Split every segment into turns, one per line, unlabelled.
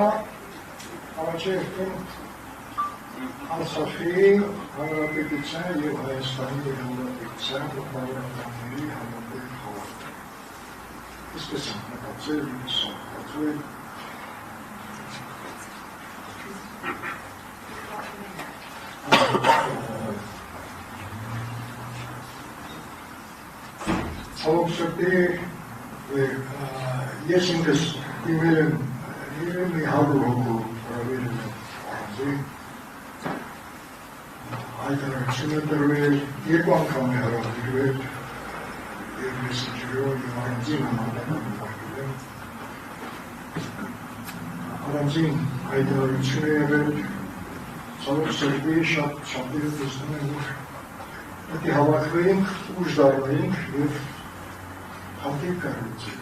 առաջերտում Արցախի հանրապետության և Հայաստանի հանրապետության գլխավորականների համատեղ հավաք։ Այսպես եմ մտածել, սովորել։ Ցավոքսրտի ես ինքս դիմել եմ մի 100 հոգու հրավիրել եմ առանձին հայտարարություն տրվել, 2 անգամ է հրավիրվել և մեսենջերով և առանձին համատեղում եմ առանձին հայտարարություն է եղել ցավոքսրտի շատերը տեսնում են, որ պետք է հավաքվեինք, ուժ դառնայինք և հատիկ կառուցել։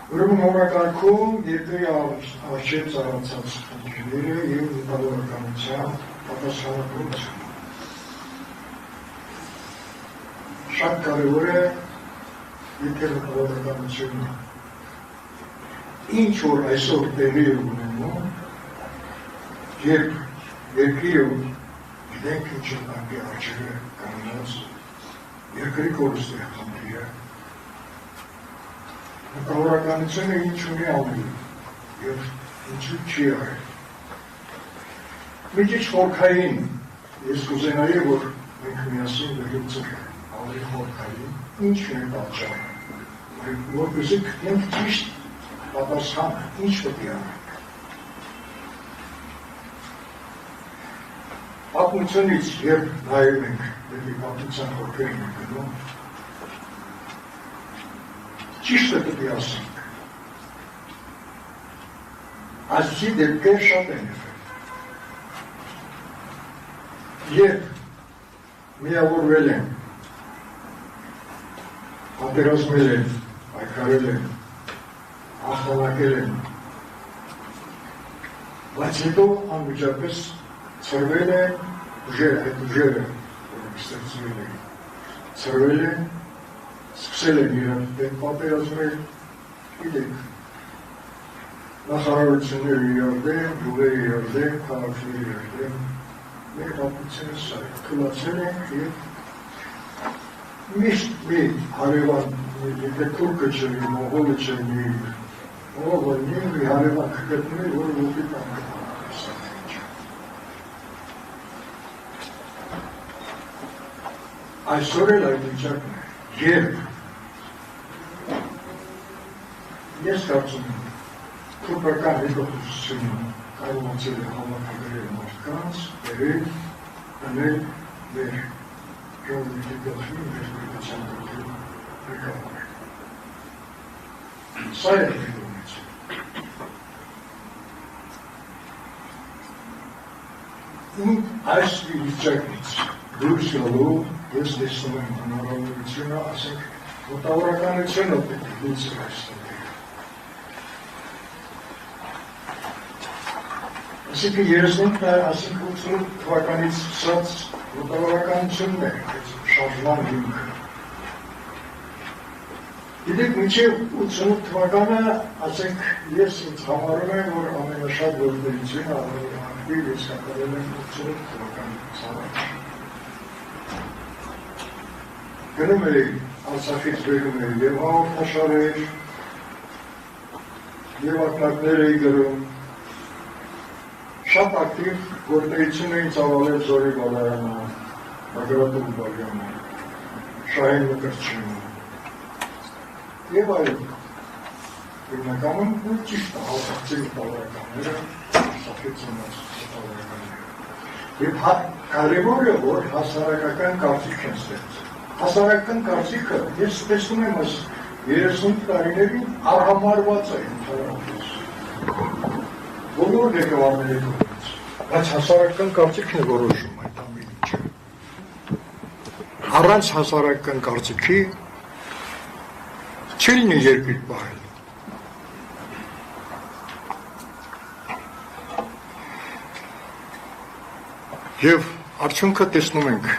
Ուրեմն օրակարգում երկրի առջև ծառացած խնդիրները և մտավորականության պատասխանատվությունը։ Շատ կարևոր է, եթե մտավորականությունը ինչ որ այսօր տեղի է ունենում, երբ երկիրը գիտենք ինչ ընկի առջև է կանգնած, երկրի կորստի խնդիրը, մտավորականությունը ինչ ունի անել և ինչու չի արել։ Մի քիչ խորքային ես կուզենայի, որ մենք միասին վերլուծենք ավելի խորքային, ինչն է պատճառը, որպեսզի գտնենք ճիշտ պատասխանը, ինչ պետք է անենք։ Պատմությունից երբ նայում ենք, դեպի պատմության խորքերին ենք գնում, ճիշտը պետք է ասենք։ Այսպիսի դեպքեր շատ են եղել։ Երբ միավորվել են, պատերազմել են, պայքարել են, հաղթանակել են, բայց հետո անմիջապես ծրվել են ուժերը, այդ ուժերը, որոնք ստեղծվել են, ծրվել են, սկսել են իրար դեմ պատերազմել, գիտեք, նախարարությունները իրար դեմ, գյուղերը իրար դեմ, քաղաքները իրար դեմ, մեր պատմությունը սա է, թուլացել ենք և միշտ մի հարևան, եթե թուրքը չլի, մողոլը չլի, մողոլը մի հարևան կգտնի, որը ոտի տանք այսօր էլ այդ վիճակն է, երբ ես կարծում եմ, թուրքական հետոխուզությունը կարողացել է համակարգել մարդկանց, բերել, դնել մեր ժողովրդի գլխին, մեր պետության գլխին ղեկավարը։ Սա է հետողնեցել։ Այս վիճակից դուրս գալու ես տեսնում եմ հնարավորությունը, ասենք, մտավորականությունը պետք է լույս այստեղ։ Այսինքն 85 թվականից սկսած մտավորականությունն է, շարժման հիմքը։ Գիտեք, մինչև 88 թվականը, ասենք, ես ինձ համարում եմ, որ ամենաշատ գործունեությունը ակտիվ ես կատարել եմ 88 թվականից առաջ։ Գնում էի Արցախից բերում էի և հաղորդաշարեր, և ակնարկներ էի գրում, շատ ակտիվ գործունեություն էին ծավալել Զորի Բալայանը, Բագրատ Ուղբարյանը, Շահեն Մկրտչյանը և այլն։ Հիմնականում ճիշտ հաղորդակցի մտավորականները, Արցախից ունած մտավորականները։ Եվ կարևոր է, որ հասարակական կարծիք են ստեղծել։ Հասարակական կարծիքը, ես տեսնում եմ այս 30 տարիներին արհամարված է ընդհանրապես։ Բոլոր ղեկավարների կողմից, բայց հասարակական կարծիքն է որոշում այդ ամեն ինչը։ Առանց հասարակական կարծիքի չի լինի երկիր պահել։ Եվ արդյունքը տեսնում ենք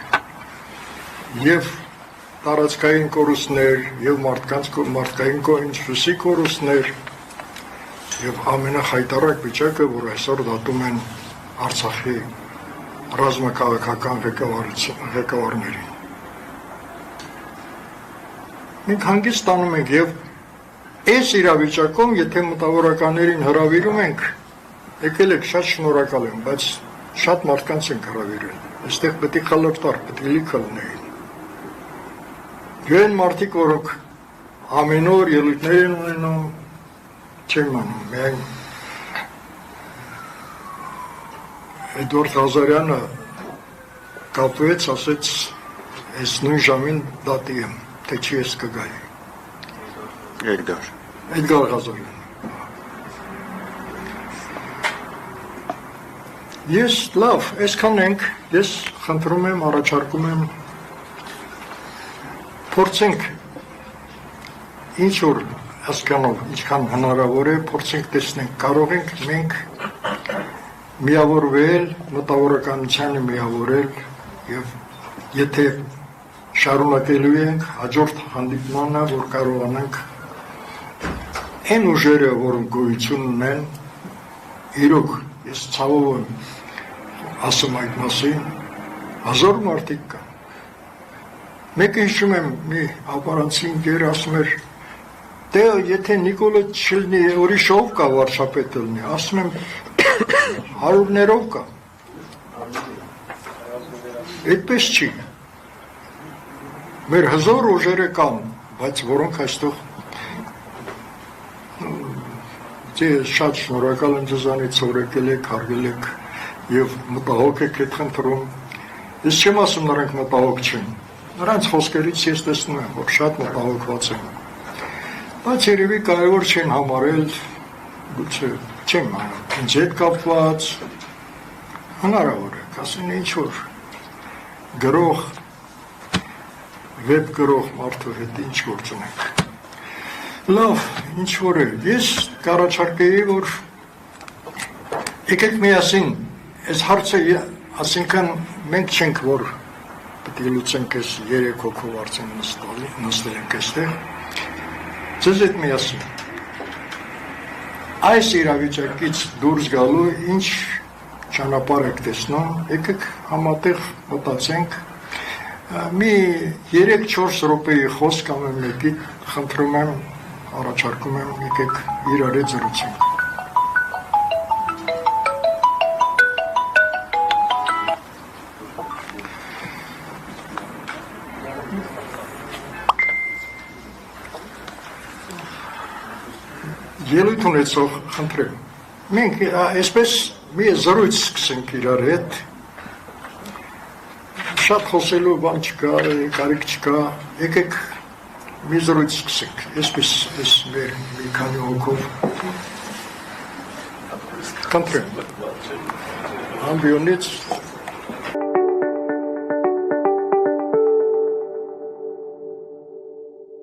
և տարածքային կորուստներ, և մարդկային ինչպիսի կորուստներ, եւ ամենախայտարակ վիճակը, որ այսօր դատում են Արցախի ռազմաքաղաքական ղեկավարներին։ Մենք հանգիստ ստանում ենք եւ այս իրավիճակում, եթե մտավորականներին հրավիրում ենք, եկել եք, շատ շնորհակալ եմ, բայց շատ մարդկանց ենք հրավիրել։ Այստեղ պետք է խելոք պետք է լիքը լինեին։ Այն մարդիկ, որոնք ամեն օր ելույթներ են ունենում, չեմ անում, միայն Էդվարդ Ղազարյանը կապվեց, ասեց, այս նույն ժամին դատի եմ, թե չի ես կգայի։ Էդգար Ղազարյանը։ Ես լավ, այսքան ենք, ես խնդրում եմ, առաջարկում եմ, փորձենք ինչ որ հասկանով, ինչքան հնարավոր է, փորձենք տեսնենք, կարող ենք մենք միավորվել, մտավորականությանը միավորել եւ եթե շարունակելու ենք հաջորդ հանդիպմանը, որ կարողանանք այն ուժերը, որոնք գոյություն ունեն, իրոք ես ցավով եմ ասում այդ մասին, հազար մարդիկ կան։ Մեկը հիշում եմ մի ապարանցի ընկեր ասում էր, դե եթե Նիկոլը չլինի, ուրիշով կա վարչապետը լինի, ասում եմ հարյուրներով կա։ Այդպես չի։ Մեր հզոր ուժերը կան, բայց որոնք այստեղ շատ շնորհակալ եմ ձեզանից, որ եկել եք, հարգել եք եւ մտահոգ եք այդ խնդրում։ Ես չեմ ասում նրանք մտահոգ չեն։ Նրանց խոսքերից ես տեսնում եմ, որ շատ մտահոգված են։ Բայց երևի կարևոր չեն համարել, գուցե չեմ անում, ինձ հետ կապված հնարավոր է, ասեն ինչ որ գրող, վեբ գրող մարդու հետ ինչ գործ ունենք։ Լավ, ինչ որ է, ես կառաջարկեի, որ եկեք միասին, այս հարցը, ասինքն մենք չենք, որ պետք է լուծենք այս 3 հոգով արդեն նստել ենք այստեղ, ձեզ հետ միասին։ Այս իրավիճակից դուրս գալու ինչ ճանապարհ եք տեսնում, եկեք համատեղ մտածենք, մի 3-4 րոպեի խոսք ամեն մեկի խնդրում եմ, առաջարկում եմ, եկեք իրար հետ զրուցենք։ Ելույթ ունեցող խնդրեմ։ Մենք այսպես մի զրույց սկսենք իրար հետ։ Շատ խոսելու բան չկա, կարիք չկա, եկեք մի զրույց սկսենք, այսպես այս մեր մի քանի հոգով։ Խնդրեմ։ Ամբիոնից